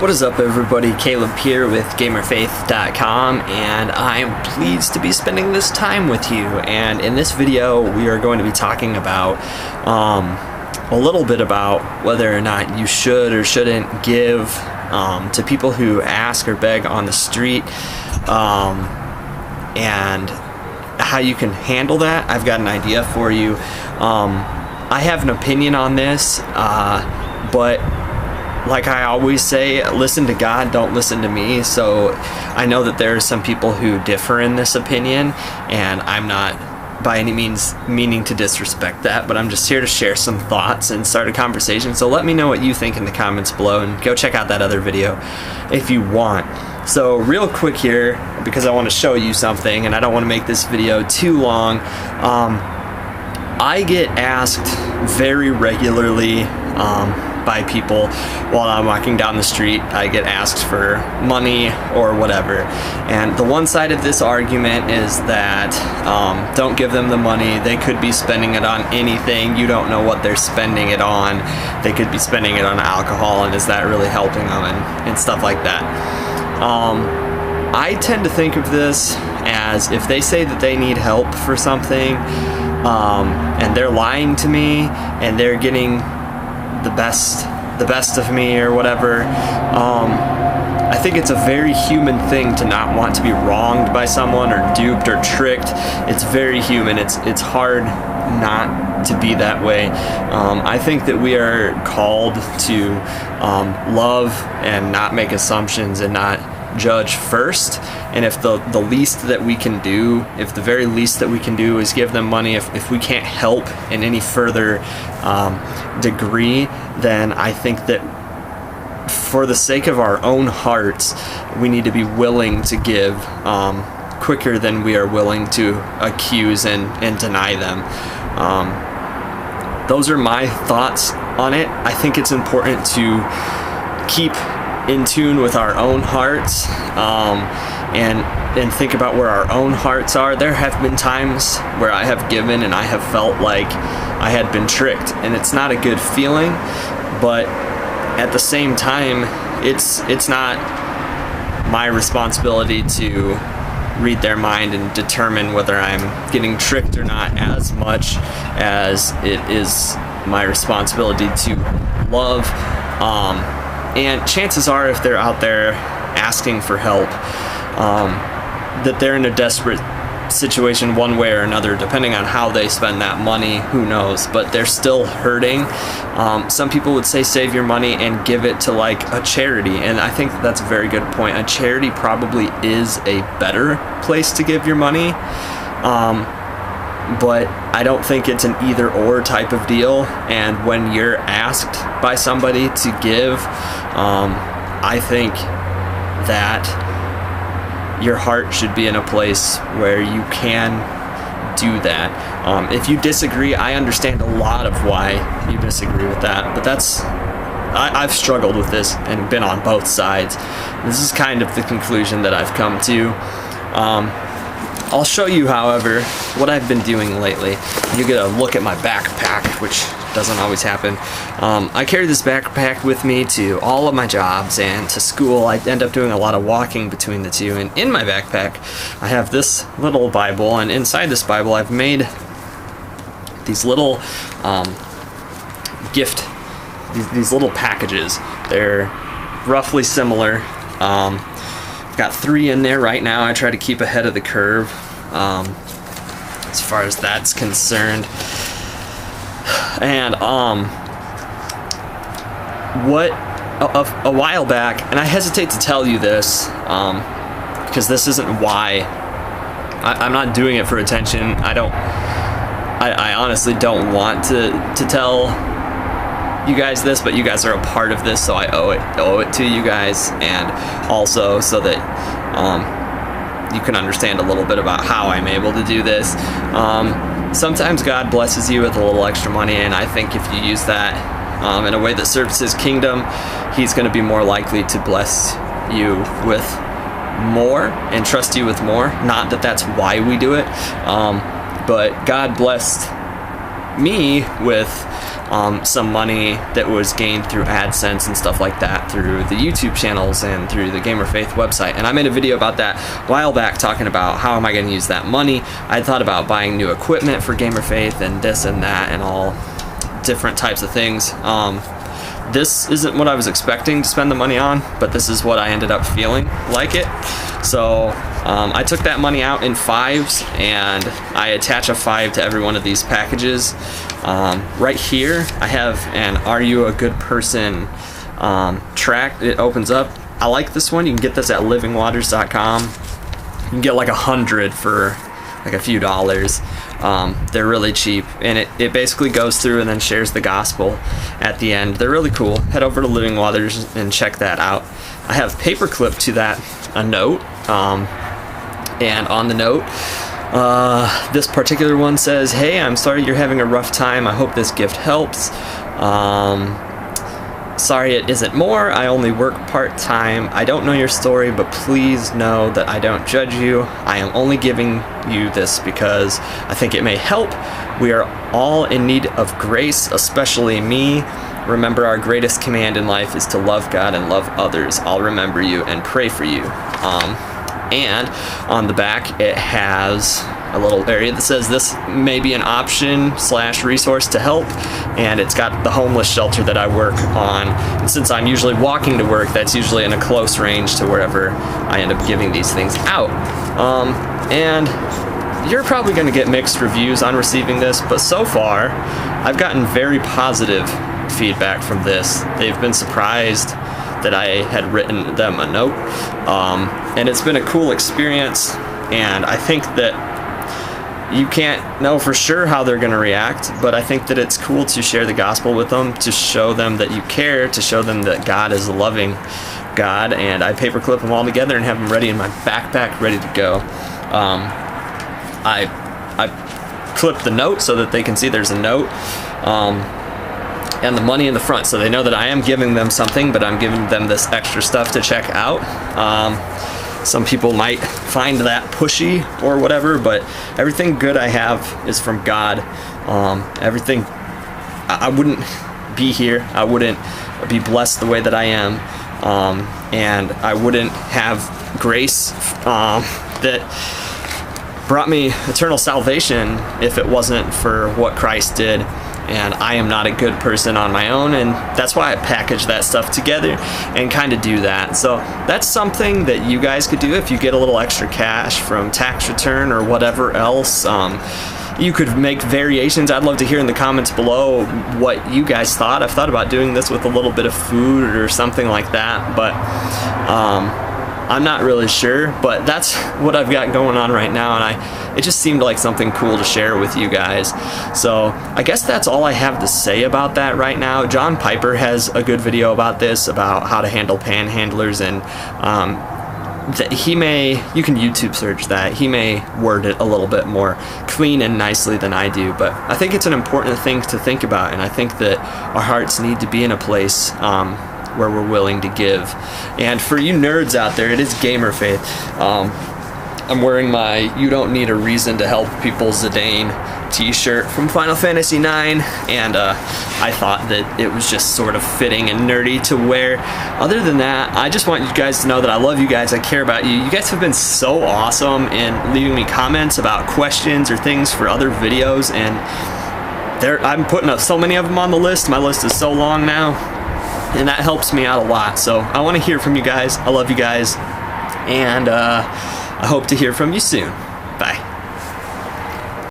What is up, everybody? Caleb here with GamerFaith.com, and I am pleased to be spending this time with you. And in this video, we are going to be talking about a little bit about whether or not you should or shouldn't give to people who ask or beg on the street, and how you can handle that. I've got an idea for you. I have an opinion on this, but like I always say, listen to God, don't listen to me. So I know that there are some people who differ in this opinion, and I'm not by any means meaning to disrespect that, but I'm just here to share some thoughts and start a conversation. So let me know what you think in the comments below, and go check out that other video if you want. So real quick here, because I want to show you something and I don't want to make this video too long, I get asked very regularly by people while I'm walking down the street. I get asked for money or whatever, and the one side of this argument is that don't give them the money. They could be spending it on anything. You don't know what they're spending it on. They could be spending it on alcohol, and is that really helping them, and stuff like that. I tend to think of this as, if they say that they need help for something, and they're lying to me and they're getting the best of me or whatever, I think it's a very human thing to not want to be wronged by someone or duped or tricked. It's very human. It's hard not to be that way. I think that we are called to love and not make assumptions and not judge first. And if the least that we can do, if the very least that we can do is give them money, if we can't help in any further degree, then I think that for the sake of our own hearts, we need to be willing to give quicker than we are willing to accuse and deny them. Those are my thoughts on it. I think it's important to keep in tune with our own hearts, and think about where our own hearts are. There have been times where I have given and I have felt like I had been tricked, and it's not a good feeling, but at the same time, it's not my responsibility to read their mind and determine whether I'm getting tricked or not, as much as it is my responsibility to love. And chances are, if they're out there asking for help, that they're in a desperate situation one way or another, depending on how they spend that money. Who knows? But they're still hurting. Some people would say save your money and give it to like a charity, and I think that's a very good point. A charity probably is a better place to give your money, but I don't think it's an either-or type of deal. And when you're asked by somebody to give, I think that your heart should be in a place where you can do that. If you disagree, I understand a lot of why you disagree with that, but I've struggled with this and been on both sides. This is kind of the conclusion that I've come to. I'll show you, however, what I've been doing lately. You get a look at my backpack, which doesn't always happen. I carry this backpack with me to all of my jobs and to school. I end up doing a lot of walking between the two, and in my backpack I have this little Bible, and inside this Bible I've made these little these little packages. They're roughly similar. Got 3 in there right now. I try to keep ahead of the curve as far as that's concerned. And a while back, and I hesitate to tell you this because this isn't why. I'm not doing it for attention. I honestly don't want to tell you guys this, but you guys are a part of this, so I owe it to you guys, and also so that you can understand a little bit about how I'm able to do this. Sometimes God blesses you with a little extra money, and I think if you use that in a way that serves His kingdom, He's going to be more likely to bless you with more and trust you with more. Not that that's why we do it, but God blessed me with some money that was gained through AdSense and stuff like that through the YouTube channels and through the Gamer Faith website. And I made a video about that a while back, talking about how am I going to use that money. I thought about buying new equipment for Gamer Faith and this and that and all different types of things. This isn't what I was expecting to spend the money on, but this is what I ended up feeling like it. So I took that money out in 5s, and I attach a 5 to every one of these packages. Right here I have an Are You a Good Person track. It opens up. I like this one. You can get this at livingwaters.com. You can get like 100 for like a few dollars. They're really cheap, and it basically goes through and then shares the gospel at the end. They're really cool. Head over to Living Waters and check that out. I have paperclip to that a note, and on the note, this particular one says, "Hey, I'm sorry you're having a rough time. I hope this gift helps. Sorry it isn't more. I only work part-time. I don't know your story, but please know that I don't judge you. I am only giving you this because I think it may help. We are all in need of grace, especially me. Remember, our greatest command in life is to love God and love others. I'll remember you and pray for you." And on the back it has a little area that says this may be an option / resource to help, and it's got the homeless shelter that I work on. And since I'm usually walking to work, that's usually in a close range to wherever I end up giving these things out. And you're probably going to get mixed reviews on receiving this, but so far I've gotten very positive feedback from this. They've been surprised that I had written them a note, and it's been a cool experience. And I think that you can't know for sure how they're going to react, but I think that it's cool to share the gospel with them, to show them that you care, to show them that God is a loving God. And I paperclip them all together and have them ready in my backpack, ready to go. I clip the note so that they can see there's a note, and the money in the front, so they know that I am giving them something, but I'm giving them this extra stuff to check out. Some people might find that pushy or whatever, but everything good I have is from God. Everything, I wouldn't be here, I wouldn't be blessed the way that I am, and I wouldn't have grace that brought me eternal salvation if it wasn't for what Christ did. And I am not a good person on my own, and that's why I package that stuff together and kind of do that. So that's something that you guys could do if you get a little extra cash from tax return or whatever else. You could make variations. I'd love to hear in the comments below what you guys thought. I've thought about doing this with a little bit of food or something like that, but I'm not really sure. But that's what I've got going on right now, and it just seemed like something cool to share with you guys. So I guess that's all I have to say about that right now. John Piper has a good video about this, about how to handle panhandlers, and you can YouTube search that. He may word it a little bit more clean and nicely than I do, but I think it's an important thing to think about, and I think that our hearts need to be in a place where we're willing to give. And for you nerds out there, it is Gamer Faith. I'm wearing my "You Don't Need a Reason to Help People" Zidane t-shirt from Final Fantasy IX, and I thought that it was just sort of fitting and nerdy to wear. Other than that, I just want you guys to know that I love you guys, I care about you. You guys have been so awesome in leaving me comments about questions or things for other videos, and I'm putting up so many of them on the list. My list is so long now, and that helps me out a lot. So I want to hear from you guys. I love you guys, and I hope to hear from you soon. Bye.